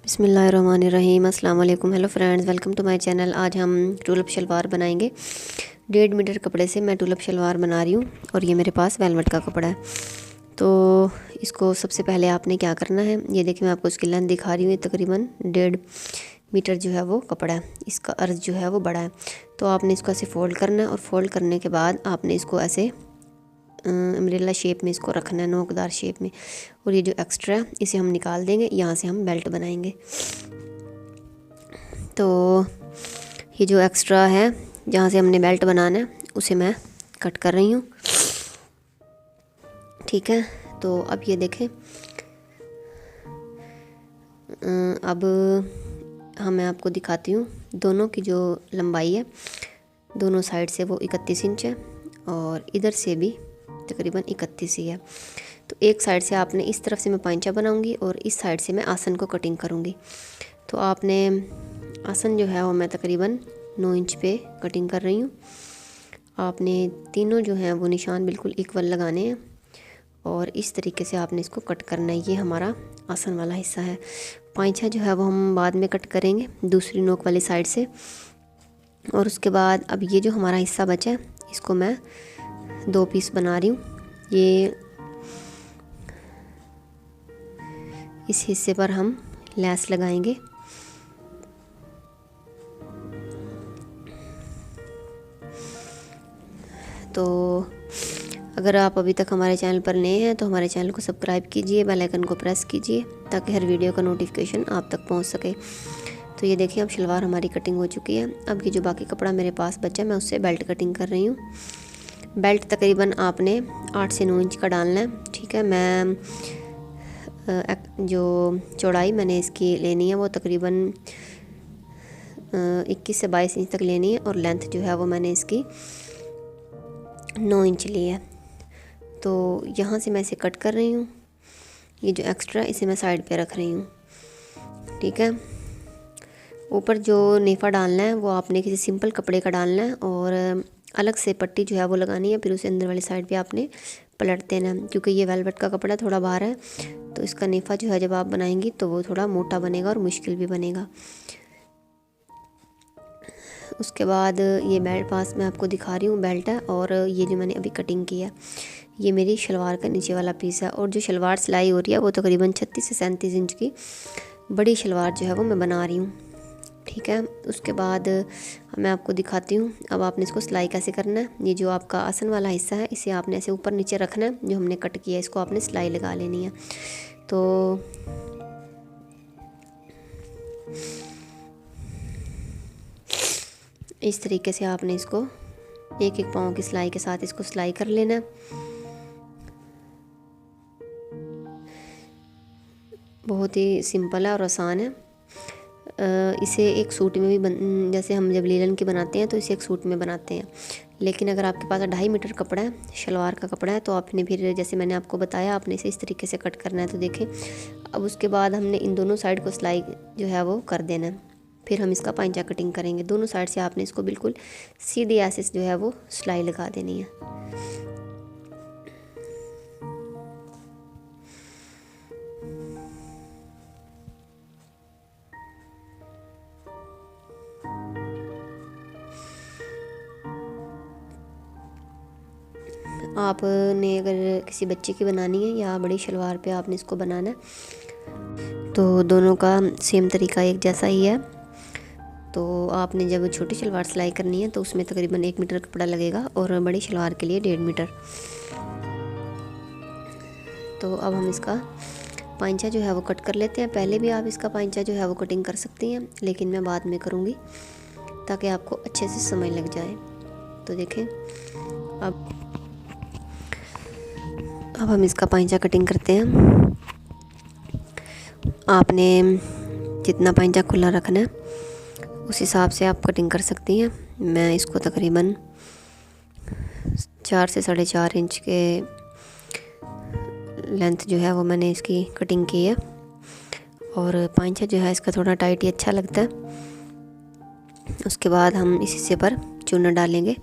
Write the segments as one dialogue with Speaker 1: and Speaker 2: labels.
Speaker 1: बिस्मिल्लाहिर्रहमानिर्रहीम। अस्सलाम वालेकुम। Hello friends, welcome to my channel. आज हम टूलअप शलवार बनाएंगे। 1.5 मीटर कपड़े से मैं टूलअप शलवार बना रही हूँ और ये मेरे पास वेलवेट का कपड़ा है। तो इसको सबसे पहले आपने क्या करना है, ये देखिए मैं आपको इसकी लेंथ दिखा रही हूँ। ये तकरीबन 1.5 मीटर जो है वो कपड़ा है, इसका अर्ज जो है वो बड़ा है। तो आपने इसको ऐसे फ़ोल्ड करना है और फ़ोल्ड करने के बाद आपने इसको ऐसे अम्ब्रेला शेप में इसको रखना है, नोकदार शेप में। और ये जो एक्स्ट्रा है इसे हम निकाल देंगे, यहाँ से हम बेल्ट बनाएंगे। तो ये जो एक्स्ट्रा है जहाँ से हमने बेल्ट बनाना है उसे मैं कट कर रही हूँ, ठीक है। तो अब ये देखें, अब मैं आपको दिखाती हूँ दोनों की जो लंबाई है। दोनों साइड से वो 31 इंच है और इधर से भी तकरीबन 31 ही है। तो एक साइड से आपने, इस तरफ से मैं पांचा बनाऊंगी और इस साइड से मैं आसन को कटिंग करूंगी। तो आपने आसन जो है वो मैं तकरीबन 9 इंच पे कटिंग कर रही हूँ। आपने तीनों जो हैं वो निशान बिल्कुल इक्वल लगाने हैं और इस तरीके से आपने इसको कट करना है। ये हमारा आसन वाला हिस्सा है। पांचा जो है वो हम बाद में कट करेंगे दूसरी नोक वाली साइड से। और उसके बाद अब ये जो हमारा हिस्सा बचा है इसको मैं 2 पीस बना रही हूँ। ये इस हिस्से पर हम लैस लगाएंगे। तो अगर आप अभी तक हमारे चैनल पर नए हैं तो हमारे चैनल को सब्सक्राइब कीजिए, बेल आइकन को प्रेस कीजिए ताकि हर वीडियो का नोटिफिकेशन आप तक पहुंच सके। तो ये देखिए अब शलवार हमारी कटिंग हो चुकी है। अब ये जो बाकी कपड़ा मेरे पास बचा मैं उससे बेल्ट कटिंग कर रही हूँ। बेल्ट तकरीबन आपने 8 से 9 इंच का डालना है, ठीक है। मैं जो चौड़ाई मैंने इसकी लेनी है वो तकरीबन 21 से 22 इंच तक लेनी है और लेंथ जो है वो मैंने इसकी 9 इंच ली है। तो यहाँ से मैं इसे कट कर रही हूँ। ये जो एक्स्ट्रा इसे मैं साइड पे रख रही हूँ, ठीक है। ऊपर जो नेफा डालना है वो आपने किसी सिंपल कपड़े का डालना है और अलग से पट्टी जो है वो लगानी है। फिर उसे अंदर वाली साइड पे आपने पलट देना है, क्योंकि ये वेलवेट का कपड़ा थोड़ा बाहर है तो इसका नेफा जो है जब आप बनाएंगी तो वो थोड़ा मोटा बनेगा और मुश्किल भी बनेगा। उसके बाद ये बेल्ट पास मैं आपको दिखा रही हूँ, बेल्ट है। और ये जो मैंने अभी कटिंग की है ये मेरी शलवार का नीचे वाला पीस है। और जो शलवार सिलाई हो रही है वो तकरीबन 36 से 37 इंच की बड़ी शलवार जो है वो मैं बना रही हूँ, ठीक है। उसके बाद मैं आपको दिखाती हूँ अब आपने इसको सिलाई कैसे करना है। ये जो आपका आसन वाला हिस्सा है इसे आपने ऐसे ऊपर नीचे रखना है, जो हमने कट किया है इसको आपने सिलाई लगा लेनी है। तो इस तरीके से आपने इसको एक एक पाँव की सिलाई के साथ इसको सिलाई कर लेना है। बहुत ही सिंपल है और आसान है। इसे एक सूट में भी जैसे हम जब लीलन की बनाते हैं तो इसे एक सूट में बनाते हैं। लेकिन अगर आपके पास 2.5 मीटर कपड़ा है, शलवार का कपड़ा है, तो आपने फिर जैसे मैंने आपको बताया आपने इसे इस तरीके से कट करना है। तो देखें अब उसके बाद हमने इन दोनों साइड को सिलाई जो है वो कर देना है। फिर हम इसका पांचा कटिंग करेंगे। दोनों साइड से आपने इसको बिल्कुल सीधी ऐसे जो है वो सिलाई लगा देनी है। आपने अगर किसी बच्चे की बनानी है या बड़ी शलवार पे आपने इसको बनाना है तो दोनों का सेम तरीका एक जैसा ही है। तो आपने जब छोटी शलवार सिलाई करनी है तो उसमें तकरीबन 1 मीटर कपड़ा लगेगा और बड़ी शलवार के लिए 1.5 मीटर। तो अब हम इसका पांचा जो है वो कट कर लेते हैं। पहले भी आप इसका पांचा जो है वो कटिंग कर सकती हैं, लेकिन मैं बाद में करूँगी ताकि आपको अच्छे से समझ लग जाए। तो देखें अब हम इसका पांचा कटिंग करते हैं। आपने जितना पांचा खुला रखना है उस हिसाब से आप कटिंग कर सकती हैं। मैं इसको तकरीबन 4 से 4.5 इंच के लेंथ जो है वो मैंने इसकी कटिंग की है। और पांचा जो है इसका थोड़ा टाइट ही अच्छा लगता है। उसके बाद हम इस हिस्से पर चूना डालेंगे।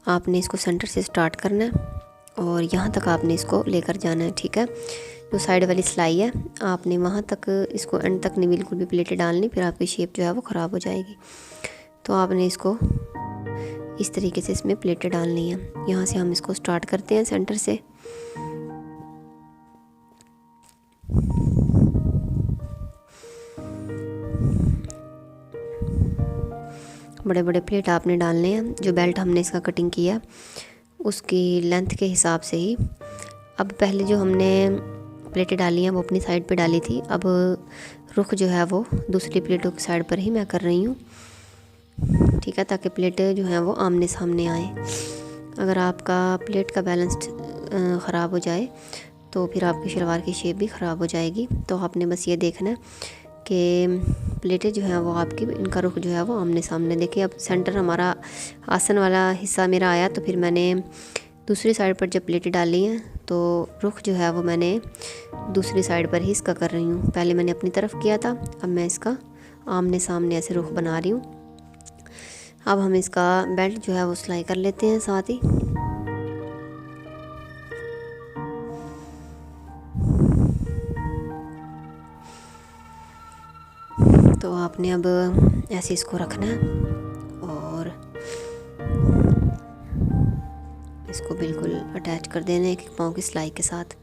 Speaker 1: आपने इसको सेंटर से स्टार्ट करना है और यहाँ तक आपने इसको लेकर जाना है, ठीक है। जो साइड वाली सिलाई है आपने वहाँ तक इसको एंड तक नहीं बिल्कुल भी प्लेटें डालनी, फिर आपकी शेप जो है वो ख़राब हो जाएगी। तो आपने इसको इस तरीके से इसमें प्लेटें डालनी है। यहाँ से हम इसको स्टार्ट करते हैं सेंटर से। बड़े बड़े प्लेट आपने डालने हैं। जो बेल्ट हमने इसका कटिंग किया उसकी लेंथ के हिसाब से ही। अब पहले जो हमने प्लेटें डाली हैं वो अपनी साइड पे डाली थी, अब रुख जो है वो दूसरी प्लेटों की साइड पर ही मैं कर रही हूँ, ठीक है, ताकि प्लेटें जो हैं वो आमने सामने आए। अगर आपका प्लेट का बैलेंस ख़राब हो जाए तो फिर आपकी शलवार की शेप भी ख़राब हो जाएगी। तो आपने बस ये देखना है कि प्लेटें जो हैं वो आपकी, इनका रुख जो है वो आमने सामने। देखिए अब सेंटर हमारा आसन वाला हिस्सा मेरा आया, तो फिर मैंने दूसरी साइड पर जब प्लेटें डाली हैं तो रुख जो है वो मैंने दूसरी साइड पर ही इसका कर रही हूँ। पहले मैंने अपनी तरफ किया था, अब मैं इसका आमने सामने ऐसे रुख बना रही हूँ। अब हम इसका बेल्ट जो है वो सिलाई कर लेते हैं साथ ही। तो आपने अब ऐसे इसको रखना है और इसको बिल्कुल अटैच कर देना है एक पाँव की सिलाई के साथ।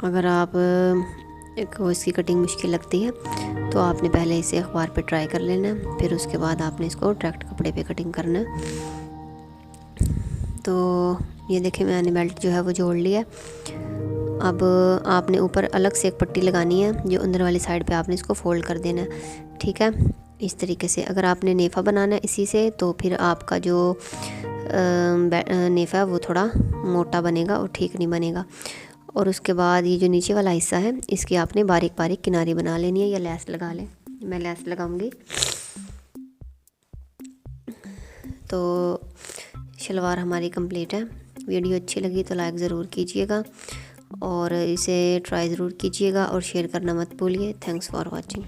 Speaker 1: अगर आप को इसकी कटिंग मुश्किल लगती है तो आपने पहले इसे अखबार पे ट्राई कर लेना है, फिर उसके बाद आपने इसको डायरेक्ट कपड़े पे कटिंग करना है। तो ये देखिए मैंने बेल्ट जो है वो जोड़ लिया। अब आपने ऊपर अलग से एक पट्टी लगानी है, जो अंदर वाली साइड पे आपने इसको फोल्ड कर देना है, ठीक है, इस तरीके से। अगर आपने नेफ़ा बनाना है इसी से तो फिर आपका जो नेफ़ा है वो थोड़ा मोटा बनेगा और ठीक नहीं बनेगा। और उसके बाद ये जो नीचे वाला हिस्सा है इसकी आपने बारीक बारीक किनारी बना लेनी है या लैस लगा लें। मैं लैस लगाऊंगी। तो शलवार हमारी कंप्लीट है। वीडियो अच्छी लगी तो लाइक ज़रूर कीजिएगा और इसे ट्राई ज़रूर कीजिएगा और शेयर करना मत भूलिए। Thanks for watching.